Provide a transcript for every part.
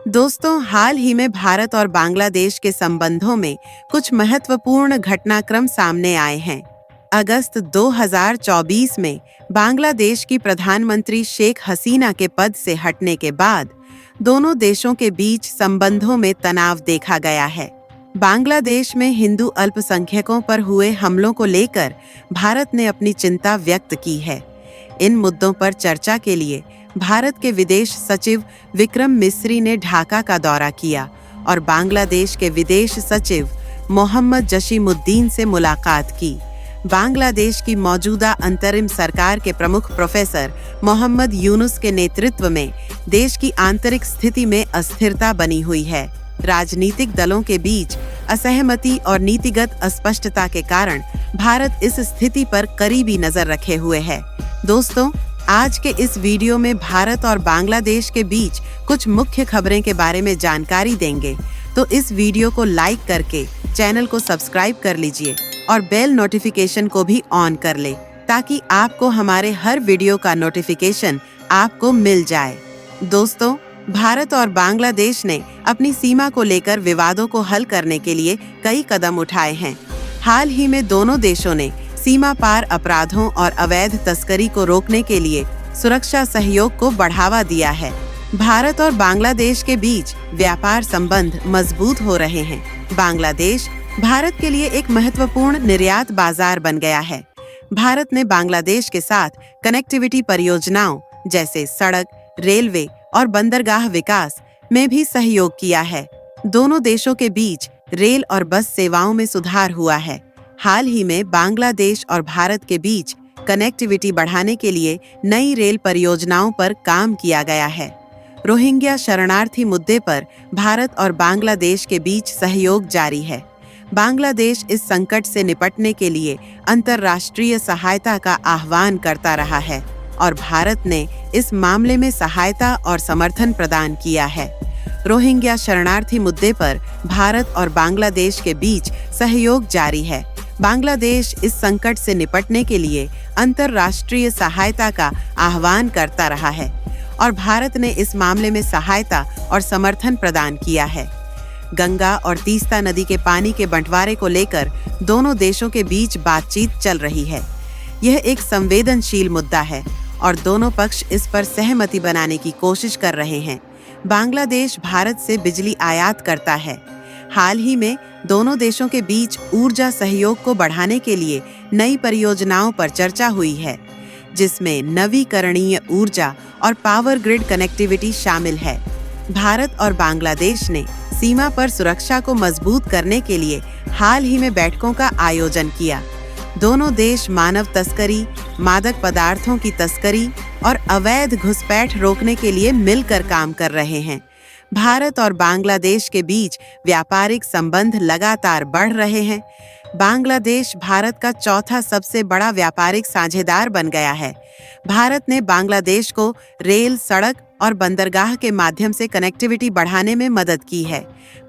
दोस्तों, हाल ही में भारत और बांग्लादेश के संबंधों में कुछ महत्वपूर्ण घटनाक्रम सामने आए हैं। अगस्त 2024 में बांग्लादेश की प्रधानमंत्री शेख हसीना के पद से हटने के बाद दोनों देशों के बीच संबंधों में तनाव देखा गया है। बांग्लादेश में हिंदू अल्पसंख्यकों पर हुए हमलों को लेकर भारत ने अपनी चिंता व्यक्त की है। इन मुद्दों पर चर्चा के लिए भारत के विदेश सचिव विक्रम मिस्री ने ढाका का दौरा किया और बांग्लादेश के विदेश सचिव मोहम्मद जसीमुद्दीन से मुलाकात की। बांग्लादेश की मौजूदा अंतरिम सरकार के प्रमुख प्रोफेसर मोहम्मद यूनुस के नेतृत्व में देश की आंतरिक स्थिति में अस्थिरता बनी हुई है। राजनीतिक दलों के बीच असहमति और नीतिगत अस्पष्टता के कारण भारत इस स्थिति पर करीबी नजर रखे हुए है। दोस्तों, आज के इस वीडियो में भारत और बांग्लादेश के बीच कुछ मुख्य खबरें के बारे में जानकारी देंगे, तो इस वीडियो को लाइक करके चैनल को सब्सक्राइब कर लीजिए और बेल नोटिफिकेशन को भी ऑन कर ले ताकि आपको हमारे हर वीडियो का नोटिफिकेशन आपको मिल जाए। दोस्तों, भारत और बांग्लादेश ने अपनी सीमा को लेकर विवादों को हल करने के लिए कई कदम उठाए हैं। हाल ही में दोनों देशों ने सीमा पार अपराधों और अवैध तस्करी को रोकने के लिए सुरक्षा सहयोग को बढ़ावा दिया है। भारत और बांग्लादेश के बीच व्यापार संबंध मजबूत हो रहे हैं। बांग्लादेश भारत के लिए एक महत्वपूर्ण निर्यात बाजार बन गया है। भारत ने बांग्लादेश के साथ कनेक्टिविटी परियोजनाओं जैसे सड़क, रेलवे और बंदरगाह विकास में भी सहयोग किया है। दोनों देशों के बीच रेल और बस सेवाओं में सुधार हुआ है। हाल ही में बांग्लादेश और भारत के बीच कनेक्टिविटी बढ़ाने के लिए नई रेल परियोजनाओं पर काम किया गया है। रोहिंग्या शरणार्थी मुद्दे पर भारत और बांग्लादेश के बीच सहयोग जारी है। बांग्लादेश इस संकट से निपटने के लिए अंतर्राष्ट्रीय सहायता का आह्वान करता रहा है और भारत ने इस मामले में सहायता और समर्थन प्रदान किया है। रोहिंग्या शरणार्थी मुद्दे पर भारत और बांग्लादेश के बीच सहयोग जारी है। बांग्लादेश इस संकट से निपटने के लिए अंतर्राष्ट्रीय सहायता का आह्वान करता रहा है और भारत ने इस मामले में सहायता और समर्थन प्रदान किया है। गंगा और तीस्ता नदी के पानी के बंटवारे को लेकर दोनों देशों के बीच बातचीत चल रही है। यह एक संवेदनशील मुद्दा है और दोनों पक्ष इस पर सहमति बनाने की कोशिश कर रहे हैं। बांग्लादेश भारत से बिजली आयात करता है। हाल ही में दोनों देशों के बीच ऊर्जा सहयोग को बढ़ाने के लिए नई परियोजनाओं पर चर्चा हुई है, जिसमें नवीकरणीय ऊर्जा और पावर ग्रिड कनेक्टिविटी शामिल है। भारत और बांग्लादेश ने सीमा पर सुरक्षा को मजबूत करने के लिए हाल ही में बैठकों का आयोजन किया। दोनों देश मानव तस्करी, मादक पदार्थों की तस्करी और अवैध घुसपैठ रोकने के लिए मिलकर काम कर रहे हैं। भारत और बांग्लादेश के बीच व्यापारिक संबंध लगातार बढ़ रहे हैं। बांग्लादेश भारत का चौथा सबसे बड़ा व्यापारिक साझेदार बन गया है। भारत ने बांग्लादेश को रेल, सड़क और बंदरगाह के माध्यम से कनेक्टिविटी बढ़ाने में मदद की है।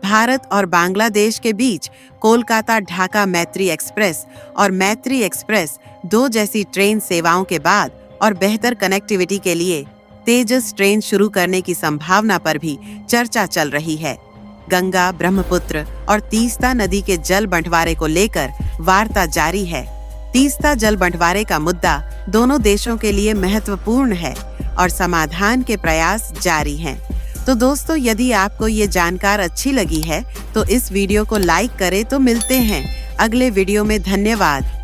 भारत और बांग्लादेश के बीच कोलकाता ढाका मैत्री एक्सप्रेस और मैत्री एक्सप्रेस 2 जैसी ट्रेन सेवाओं के बाद और बेहतर कनेक्टिविटी के लिए तेजस ट्रेन शुरू करने की संभावना पर भी चर्चा चल रही है। गंगा, ब्रह्मपुत्र और तीस्ता नदी के जल बंटवारे को लेकर वार्ता जारी है। तीस्ता जल बंटवारे का मुद्दा दोनों देशों के लिए महत्वपूर्ण है और समाधान के प्रयास जारी हैं। तो दोस्तों, यदि आपको ये जानकारी अच्छी लगी है तो इस वीडियो को लाइक करें। तो मिलते हैं अगले वीडियो में। धन्यवाद।